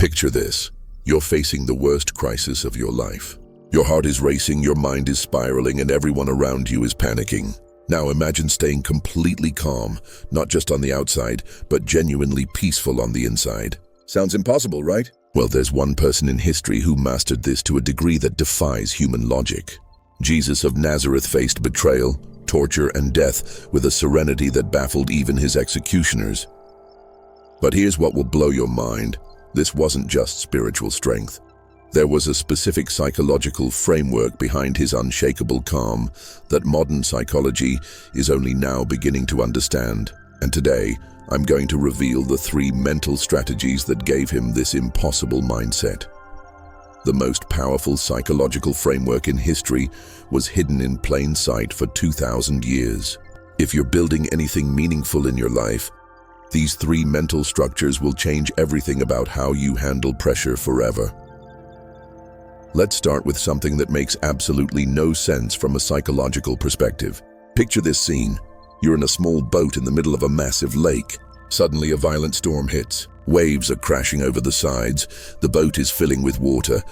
Picture this. You're facing the worst crisis of your life. Your heart is racing, your mind is spiraling, and everyone around you is panicking. Now imagine staying completely calm, not just on the outside, but genuinely peaceful on the inside. Sounds impossible, right? Well, there's one person in history who mastered this to a degree that defies human logic. Jesus of Nazareth faced betrayal, torture, and death with a serenity that baffled even his executioners. But here's what will blow your mind. This wasn't just spiritual strength. There was a specific psychological framework behind his unshakable calm that modern psychology is only now beginning to understand. And today, I'm going to reveal the 3 mental strategies that gave him this impossible mindset. The most powerful psychological framework in history was hidden in plain sight for 2,000 years. If you're building anything meaningful in your life, these 3 mental structures will change everything about how you handle pressure forever. Let's start with something that makes absolutely no sense from a psychological perspective. Picture this scene. You're in a small boat in the middle of a massive lake. Suddenly, a violent storm hits. Waves are crashing over the sides. The boat is filling with water.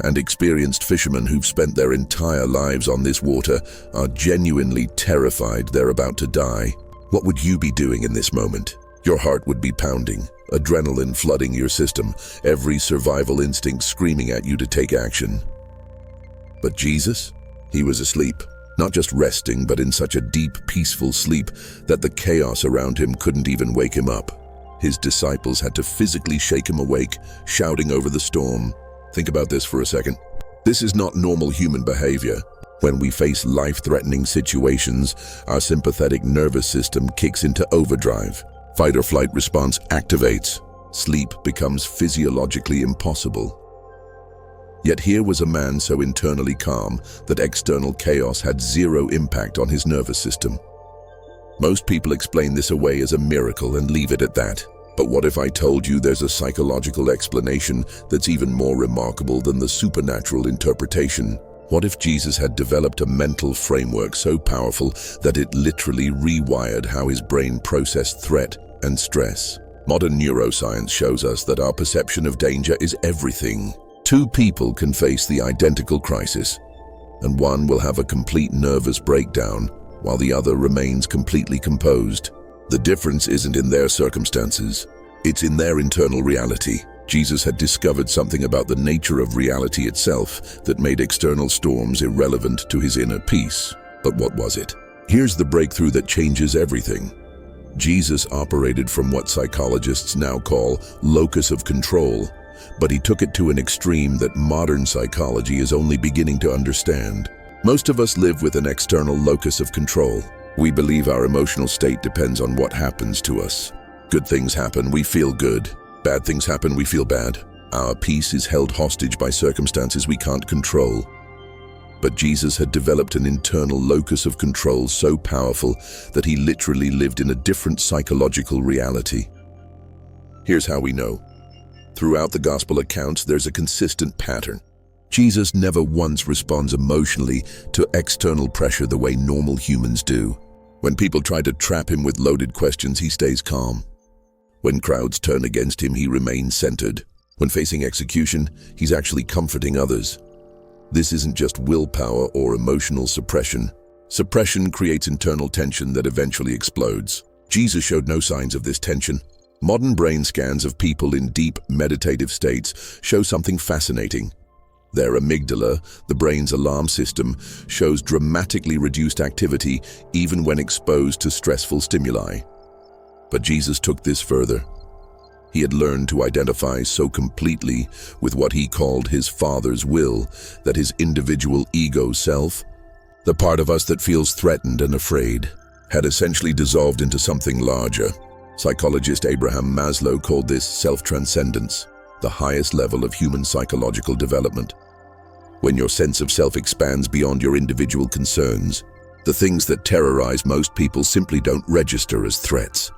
And experienced fishermen who've spent their entire lives on this water are genuinely terrified they're about to die. What would you be doing in this moment? Your heart would be pounding, adrenaline flooding your system, every survival instinct screaming at you to take action. But Jesus? He was asleep. Not just resting, but in such a deep, peaceful sleep that the chaos around him couldn't even wake him up. His disciples had to physically shake him awake, shouting over the storm. Think about this for a second. This is not normal human behavior. When we face life-threatening situations, our sympathetic nervous system kicks into overdrive. Fight or flight response activates. Sleep becomes physiologically impossible. Yet here was a man so internally calm that external chaos had zero impact on his nervous system. Most people explain this away as a miracle and leave it at that. But what if I told you there's a psychological explanation that's even more remarkable than the supernatural interpretation? What if Jesus had developed a mental framework so powerful that it literally rewired how his brain processed threat and stress? Modern neuroscience shows us that our perception of danger is everything. 2 people can face the identical crisis, and one will have a complete nervous breakdown while the other remains completely composed. The difference isn't in their circumstances, it's in their internal reality. Jesus had discovered something about the nature of reality itself that made external storms irrelevant to his inner peace. But what was it? Here's the breakthrough that changes everything. Jesus operated from what psychologists now call locus of control, but he took it to an extreme that modern psychology is only beginning to understand. Most of us live with an external locus of control. We believe our emotional state depends on what happens to us. Good things happen, we feel good. Bad things happen, we feel bad. Our peace is held hostage by circumstances we can't control. But Jesus had developed an internal locus of control so powerful that he literally lived in a different psychological reality. Here's how we know. Throughout the gospel accounts, there's a consistent pattern. Jesus never once responds emotionally to external pressure the way normal humans do. When people try to trap him with loaded questions, he stays calm. When crowds turn against him, he remains centered. When facing execution, he's actually comforting others. This isn't just willpower or emotional suppression. Suppression creates internal tension that eventually explodes. Jesus showed no signs of this tension. Modern brain scans of people in deep meditative states show something fascinating. Their amygdala, the brain's alarm system, shows dramatically reduced activity even when exposed to stressful stimuli. But Jesus took this further. He had learned to identify so completely with what he called his Father's will that his individual ego self, the part of us that feels threatened and afraid, had essentially dissolved into something larger. Psychologist Abraham Maslow called this self-transcendence, the highest level of human psychological development. When your sense of self expands beyond your individual concerns, the things that terrorize most people simply don't register as threats.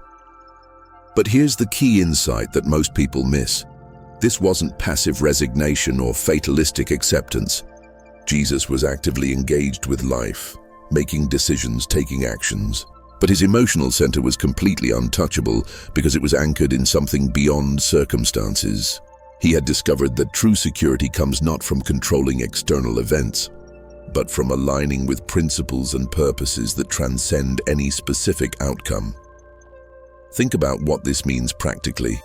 But here's the key insight that most people miss. This wasn't passive resignation or fatalistic acceptance. Jesus was actively engaged with life, making decisions, taking actions. But his emotional center was completely untouchable because it was anchored in something beyond circumstances. He had discovered that true security comes not from controlling external events, but from aligning with principles and purposes that transcend any specific outcome. Think about what this means practically.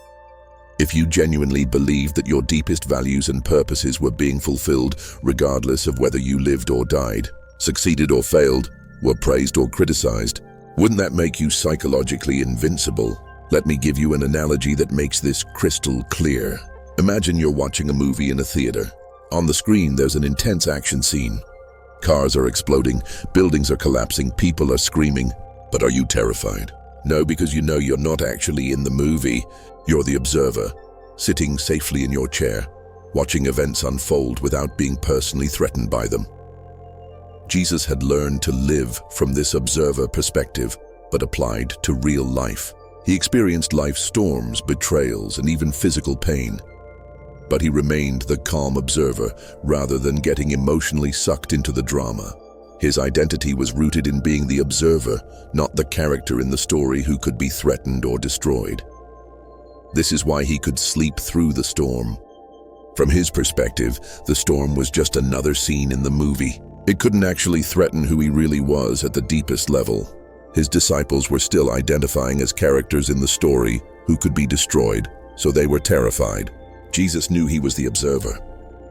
If you genuinely believed that your deepest values and purposes were being fulfilled, regardless of whether you lived or died, succeeded or failed, were praised or criticized, wouldn't that make you psychologically invincible? Let me give you an analogy that makes this crystal clear. Imagine you're watching a movie in a theater. On the screen, there's an intense action scene. Cars are exploding, buildings are collapsing, people are screaming. But are you terrified? No, because you know you're not actually in the movie. You're the observer, sitting safely in your chair, watching events unfold without being personally threatened by them. Jesus had learned to live from this observer perspective, but applied to real life. He experienced life's storms, betrayals, and even physical pain. But he remained the calm observer rather than getting emotionally sucked into the drama. His identity was rooted in being the observer, not the character in the story who could be threatened or destroyed. This is why he could sleep through the storm. From his perspective, the storm was just another scene in the movie. It couldn't actually threaten who he really was at the deepest level. His disciples were still identifying as characters in the story who could be destroyed, so they were terrified. Jesus knew he was the observer,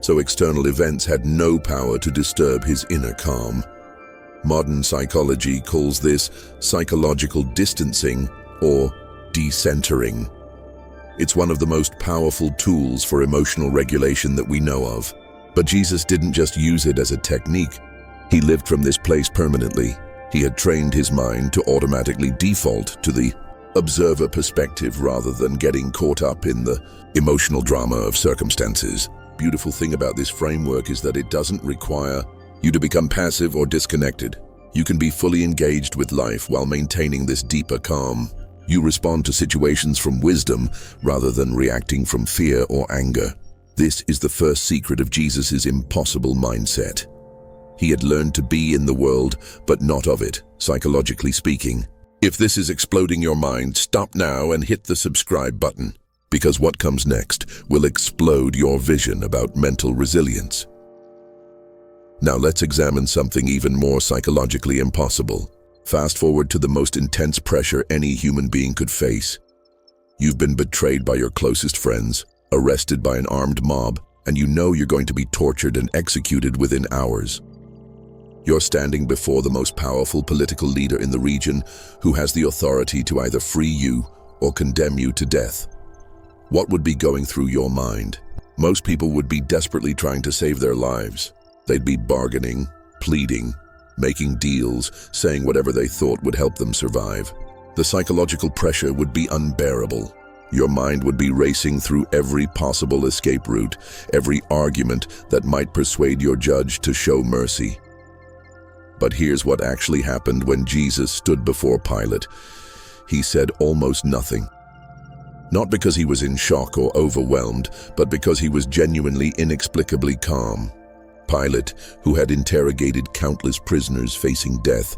so external events had no power to disturb his inner calm. Modern psychology calls this psychological distancing or decentering. It's one of the most powerful tools for emotional regulation that we know of. But Jesus didn't just use it as a technique. He lived from this place permanently. He had trained his mind to automatically default to the observer perspective rather than getting caught up in the emotional drama of circumstances. Beautiful thing about this framework is that it doesn't require you to become passive or disconnected. You can be fully engaged with life while maintaining this deeper calm. You respond to situations from wisdom rather than reacting from fear or anger. This is the first secret of Jesus's impossible mindset. He had learned to be in the world, but not of it, psychologically speaking. If this is exploding your mind, stop now and hit the subscribe button, because what comes next will explode your vision about mental resilience. Now let's examine something even more psychologically impossible. Fast forward to the most intense pressure any human being could face. You've been betrayed by your closest friends, arrested by an armed mob, and you know you're going to be tortured and executed within hours. You're standing before the most powerful political leader in the region who has the authority to either free you or condemn you to death. What would be going through your mind? Most people would be desperately trying to save their lives. They'd be bargaining, pleading, making deals, saying whatever they thought would help them survive. The psychological pressure would be unbearable. Your mind would be racing through every possible escape route, every argument that might persuade your judge to show mercy. But here's what actually happened when Jesus stood before Pilate. He said almost nothing. Not because he was in shock or overwhelmed, but because he was genuinely inexplicably calm. Pilate, who had interrogated countless prisoners facing death,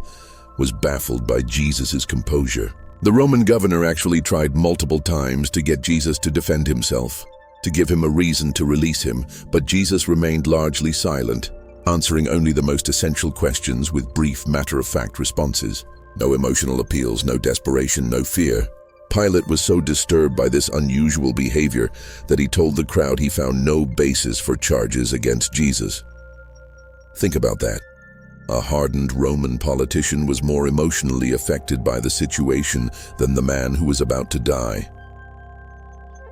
was baffled by Jesus's composure. The Roman governor actually tried multiple times to get Jesus to defend himself, to give him a reason to release him, but Jesus remained largely silent, answering only the most essential questions with brief, matter-of-fact responses. No emotional appeals, no desperation, no fear. Pilate was so disturbed by this unusual behavior that he told the crowd he found no basis for charges against Jesus. Think about that. A hardened Roman politician was more emotionally affected by the situation than the man who was about to die.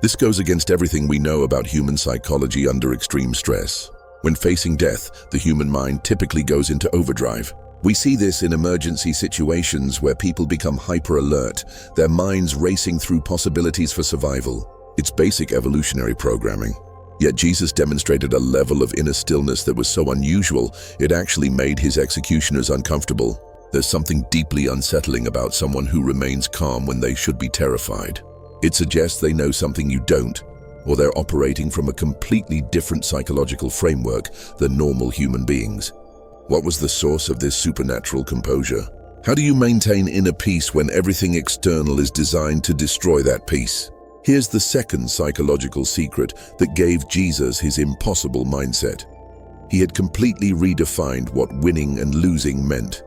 This goes against everything we know about human psychology under extreme stress. When facing death, the human mind typically goes into overdrive. We see this in emergency situations where people become hyper-alert, their minds racing through possibilities for survival. It's basic evolutionary programming. Yet Jesus demonstrated a level of inner stillness that was so unusual, it actually made his executioners uncomfortable. There's something deeply unsettling about someone who remains calm when they should be terrified. It suggests they know something you don't, or they're operating from a completely different psychological framework than normal human beings. What was the source of this supernatural composure? How do you maintain inner peace when everything external is designed to destroy that peace? Here's the second psychological secret that gave Jesus his impossible mindset. He had completely redefined what winning and losing meant.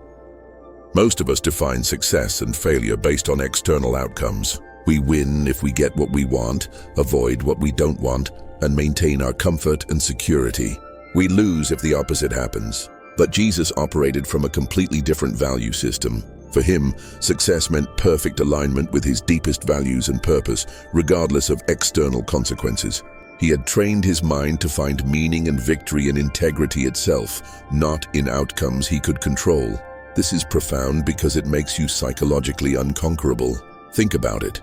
Most of us define success and failure based on external outcomes. We win if we get what we want, avoid what we don't want, and maintain our comfort and security. We lose if the opposite happens. But Jesus operated from a completely different value system. For him, success meant perfect alignment with his deepest values and purpose, regardless of external consequences. He had trained his mind to find meaning and victory in integrity itself, not in outcomes he could control. This is profound because it makes you psychologically unconquerable. Think about it.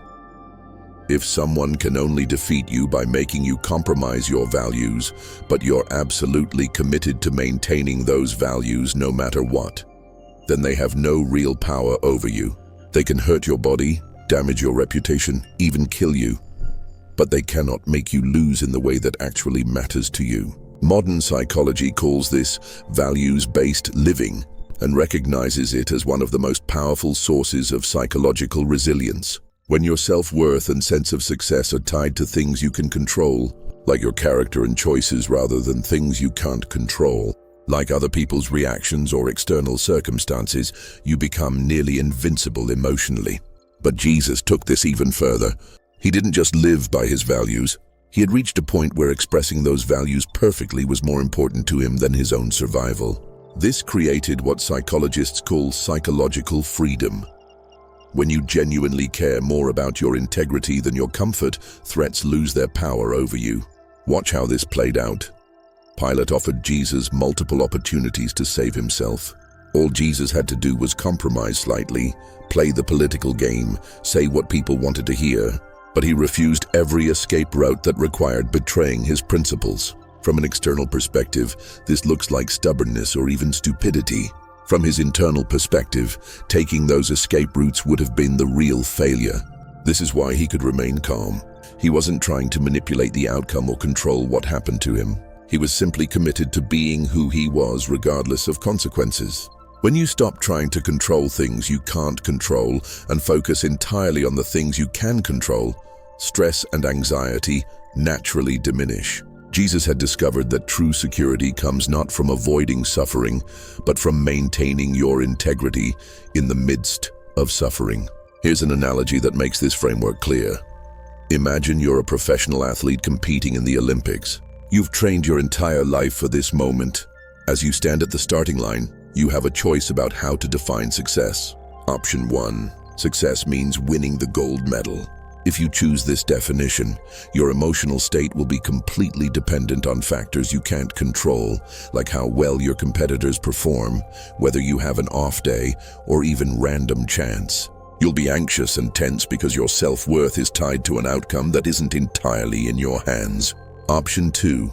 If someone can only defeat you by making you compromise your values, but you're absolutely committed to maintaining those values no matter what, then they have no real power over you. They can hurt your body, damage your reputation, even kill you, but they cannot make you lose in the way that actually matters to you. Modern psychology calls this values-based living and recognizes it as one of the most powerful sources of psychological resilience. When your self-worth and sense of success are tied to things you can control, like your character and choices rather than things you can't control, like other people's reactions or external circumstances, you become nearly invincible emotionally. But Jesus took this even further. He didn't just live by his values. He had reached a point where expressing those values perfectly was more important to him than his own survival. This created what psychologists call psychological freedom. When you genuinely care more about your integrity than your comfort, threats lose their power over you. Watch how this played out. Pilate offered Jesus multiple opportunities to save himself. All Jesus had to do was compromise slightly, play the political game, say what people wanted to hear. But he refused every escape route that required betraying his principles. From an external perspective, this looks like stubbornness or even stupidity. From his internal perspective, taking those escape routes would have been the real failure. This is why he could remain calm. He wasn't trying to manipulate the outcome or control what happened to him. He was simply committed to being who he was regardless of consequences. When you stop trying to control things you can't control and focus entirely on the things you can control, stress and anxiety naturally diminish. Jesus had discovered that true security comes not from avoiding suffering, but from maintaining your integrity in the midst of suffering. Here's an analogy that makes this framework clear. Imagine you're a professional athlete competing in the Olympics. You've trained your entire life for this moment. As you stand at the starting line, you have a choice about how to define success. Option 1. Success means winning the gold medal. If you choose this definition, your emotional state will be completely dependent on factors you can't control, like how well your competitors perform, whether you have an off day, or even random chance. You'll be anxious and tense because your self-worth is tied to an outcome that isn't entirely in your hands. Option 2.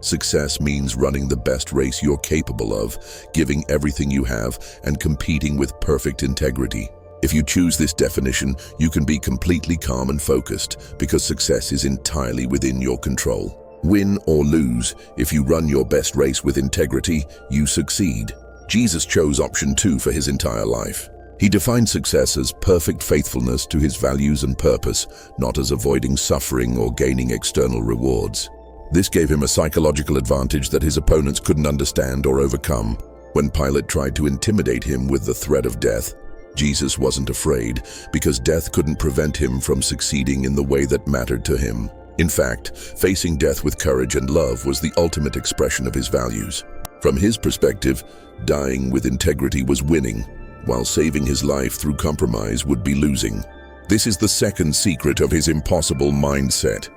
Success means running the best race you're capable of, giving everything you have, and competing with perfect integrity. If you choose this definition, you can be completely calm and focused because success is entirely within your control. Win or lose, if you run your best race with integrity, you succeed. Jesus chose option 2 for his entire life. He defined success as perfect faithfulness to his values and purpose, not as avoiding suffering or gaining external rewards. This gave him a psychological advantage that his opponents couldn't understand or overcome. When Pilate tried to intimidate him with the threat of death, Jesus wasn't afraid because death couldn't prevent him from succeeding in the way that mattered to him. In fact, facing death with courage and love was the ultimate expression of his values. From his perspective, dying with integrity was winning, while saving his life through compromise would be losing. This is the second secret of his impossible mindset.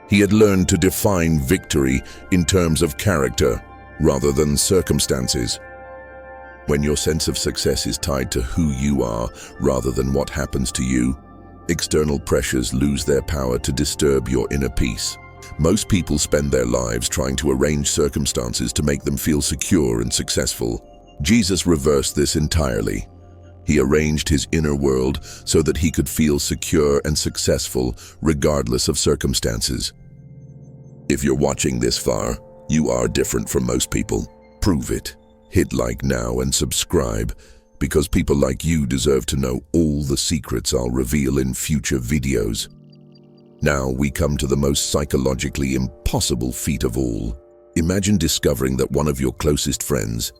He had learned to define victory in terms of character rather than circumstances. When your sense of success is tied to who you are rather than what happens to you, external pressures lose their power to disturb your inner peace. Most people spend their lives trying to arrange circumstances to make them feel secure and successful. Jesus reversed this entirely. He arranged his inner world so that he could feel secure and successful regardless of circumstances. If you're watching this far, you are different from most people. Prove it. Hit like now and subscribe, because people like you deserve to know all the secrets I'll reveal in future videos. Now we come to the most psychologically impossible feat of all. Imagine discovering that one of your closest friends,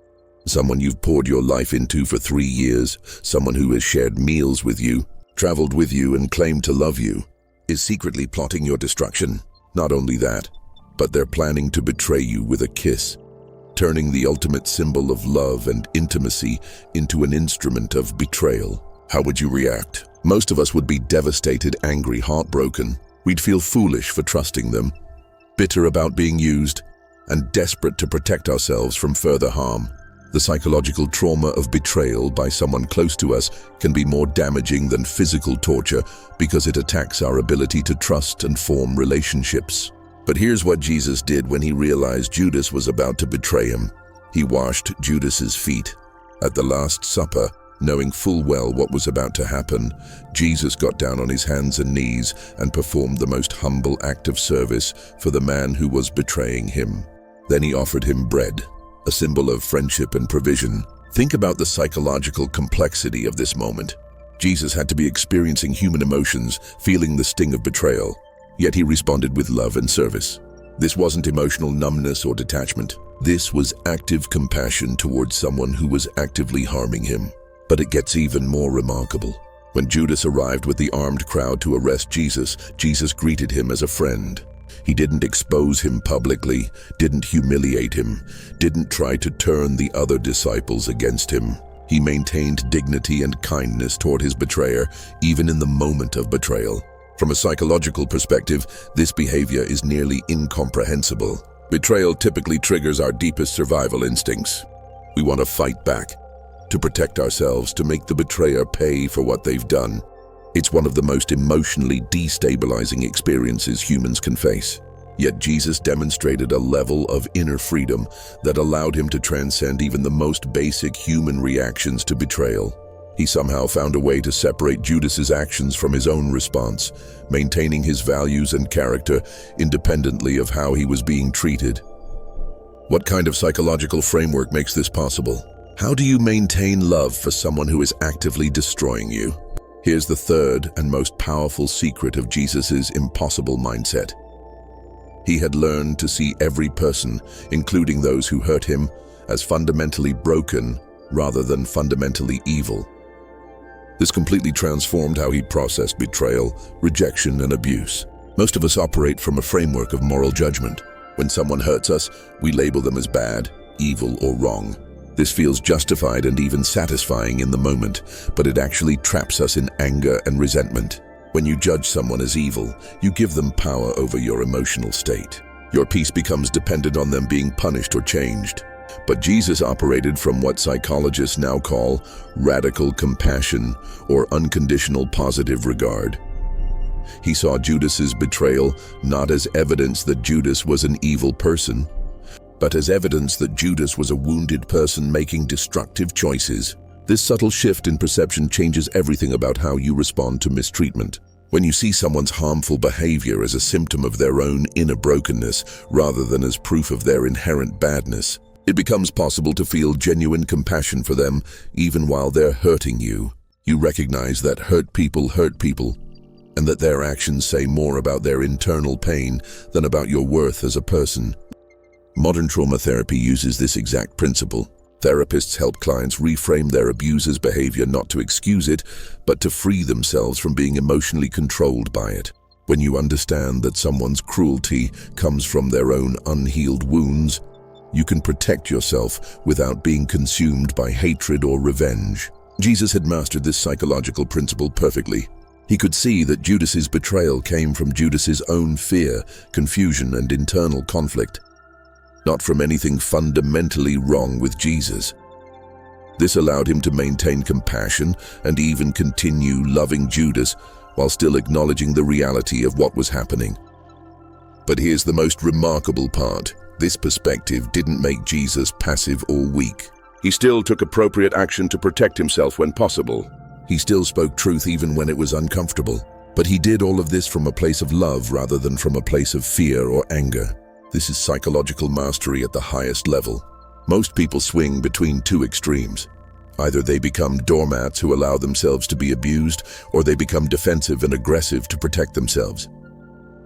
someone you've poured your life into for 3 years, someone who has shared meals with you, traveled with you and claimed to love you, is secretly plotting your destruction. Not only that, but they're planning to betray you with a kiss, turning the ultimate symbol of love and intimacy into an instrument of betrayal. How would you react? Most of us would be devastated, angry, heartbroken. We'd feel foolish for trusting them, bitter about being used, and desperate to protect ourselves from further harm. The psychological trauma of betrayal by someone close to us can be more damaging than physical torture because it attacks our ability to trust and form relationships. But here's what Jesus did when he realized Judas was about to betray him. He washed Judas's feet. At the Last Supper, knowing full well what was about to happen, Jesus got down on his hands and knees and performed the most humble act of service for the man who was betraying him. Then he offered him bread, a symbol of friendship and provision. Think about the psychological complexity of this moment. Jesus had to be experiencing human emotions, feeling the sting of betrayal, yet he responded with love and service. This wasn't emotional numbness or detachment. This was active compassion towards someone who was actively harming him. But it gets even more remarkable. When Judas arrived with the armed crowd to arrest Jesus, Jesus greeted him as a friend. He didn't expose him publicly, didn't humiliate him, didn't try to turn the other disciples against him. He maintained dignity and kindness toward his betrayer, even in the moment of betrayal. From a psychological perspective, this behavior is nearly incomprehensible. Betrayal typically triggers our deepest survival instincts. We want to fight back, to protect ourselves, to make the betrayer pay for what they've done. It's one of the most emotionally destabilizing experiences humans can face. Yet Jesus demonstrated a level of inner freedom that allowed him to transcend even the most basic human reactions to betrayal. He somehow found a way to separate Judas's actions from his own response, maintaining his values and character independently of how he was being treated. What kind of psychological framework makes this possible? How do you maintain love for someone who is actively destroying you? Here's the third and most powerful secret of Jesus's impossible mindset. He had learned to see every person, including those who hurt him, as fundamentally broken rather than fundamentally evil. This completely transformed how he processed betrayal, rejection, and abuse. Most of us operate from a framework of moral judgment. When someone hurts us, we label them as bad, evil, or wrong. This feels justified and even satisfying in the moment, but it actually traps us in anger and resentment. When you judge someone as evil, you give them power over your emotional state. Your peace becomes dependent on them being punished or changed. But Jesus operated from what psychologists now call radical compassion or unconditional positive regard. He saw Judas's betrayal not as evidence that Judas was an evil person, but as evidence that Judas was a wounded person making destructive choices. This subtle shift in perception changes everything about how you respond to mistreatment. When you see someone's harmful behavior as a symptom of their own inner brokenness rather than as proof of their inherent badness, it becomes possible to feel genuine compassion for them even while they're hurting you. You recognize that hurt people, and that their actions say more about their internal pain than about your worth as a person. Modern trauma therapy uses this exact principle. Therapists help clients reframe their abuser's behavior not to excuse it, but to free themselves from being emotionally controlled by it. When you understand that someone's cruelty comes from their own unhealed wounds, you can protect yourself without being consumed by hatred or revenge. Jesus had mastered this psychological principle perfectly. He could see that Judas's betrayal came from Judas's own fear, confusion, and internal conflict, not from anything fundamentally wrong with Jesus. This allowed him to maintain compassion and even continue loving Judas while still acknowledging the reality of what was happening. But here's the most remarkable part. This perspective didn't make Jesus passive or weak. He still took appropriate action to protect himself when possible. He still spoke truth even when it was uncomfortable. But he did all of this from a place of love rather than from a place of fear or anger. This is psychological mastery at the highest level. Most people swing between two extremes. Either they become doormats who allow themselves to be abused, or they become defensive and aggressive to protect themselves.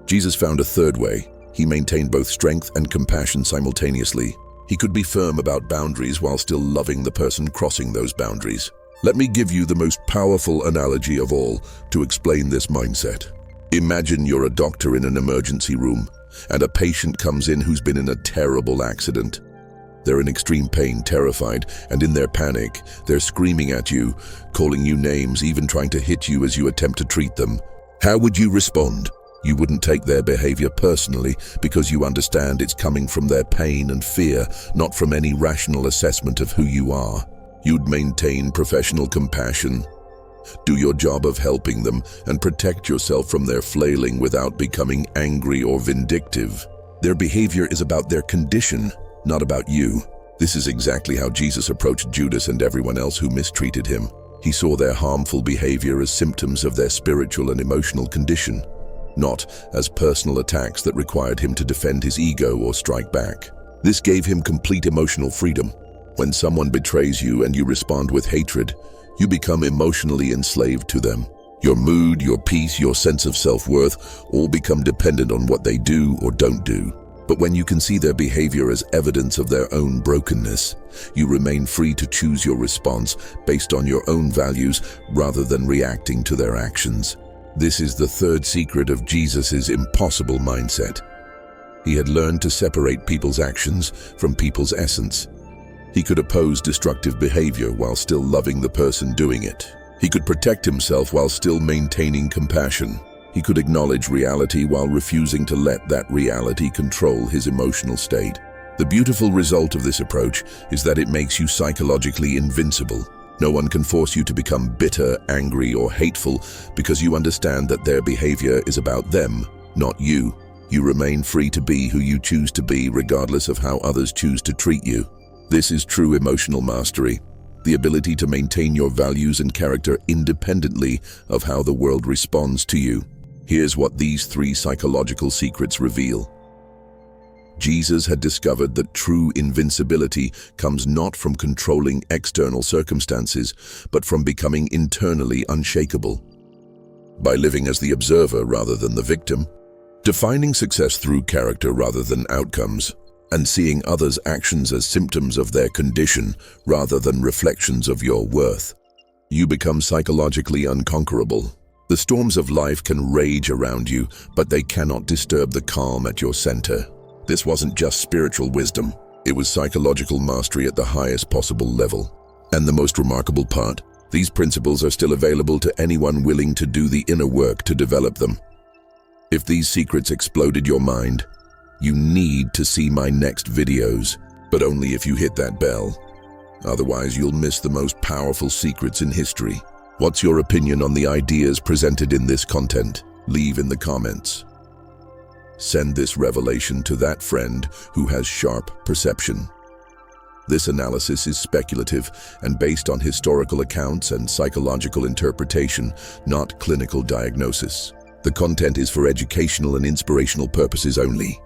Jesus found a third way. He maintained both strength and compassion simultaneously. He could be firm about boundaries while still loving the person crossing those boundaries. Let me give you the most powerful analogy of all to explain this mindset. Imagine you're a doctor in an emergency room, and a patient comes in who's been in a terrible accident. They're in extreme pain, terrified, and in their panic, they're screaming at you, calling you names, even trying to hit you as you attempt to treat them. How would you respond? You wouldn't take their behavior personally because you understand it's coming from their pain and fear, not from any rational assessment of who you are. You'd maintain professional compassion, do your job of helping them, and protect yourself from their flailing without becoming angry or vindictive. Their behavior is about their condition, not about you. This is exactly how Jesus approached Judas and everyone else who mistreated him. He saw their harmful behavior as symptoms of their spiritual and emotional condition, not as personal attacks that required him to defend his ego or strike back. This gave him complete emotional freedom. When someone betrays you and you respond with hatred, you become emotionally enslaved to them. Your mood, your peace, your sense of self-worth all become dependent on what they do or don't do. But when you can see their behavior as evidence of their own brokenness, you remain free to choose your response based on your own values rather than reacting to their actions. This is the third secret of Jesus' impossible mindset. He had learned to separate people's actions from people's essence. He could oppose destructive behavior while still loving the person doing it. He could protect himself while still maintaining compassion. He could acknowledge reality while refusing to let that reality control his emotional state. The beautiful result of this approach is that it makes you psychologically invincible. No one can force you to become bitter, angry, or hateful because you understand that their behavior is about them, not you. You remain free to be who you choose to be regardless of how others choose to treat you. This is true emotional mastery, the ability to maintain your values and character independently of how the world responds to you. Here's what these 3 psychological secrets reveal. Jesus had discovered that true invincibility comes not from controlling external circumstances, but from becoming internally unshakable. By living as the observer rather than the victim, defining success through character rather than outcomes, and seeing others' actions as symptoms of their condition rather than reflections of your worth, you become psychologically unconquerable. The storms of life can rage around you, but they cannot disturb the calm at your center. This wasn't just spiritual wisdom, it was psychological mastery at the highest possible level. And the most remarkable part, these principles are still available to anyone willing to do the inner work to develop them. If these secrets exploded your mind, you need to see my next videos, but only if you hit that bell. Otherwise, you'll miss the most powerful secrets in history. What's your opinion on the ideas presented in this content? Leave in the comments. Send this revelation to that friend who has sharp perception. This analysis is speculative and based on historical accounts and psychological interpretation, not clinical diagnosis. The content is for educational and inspirational purposes only.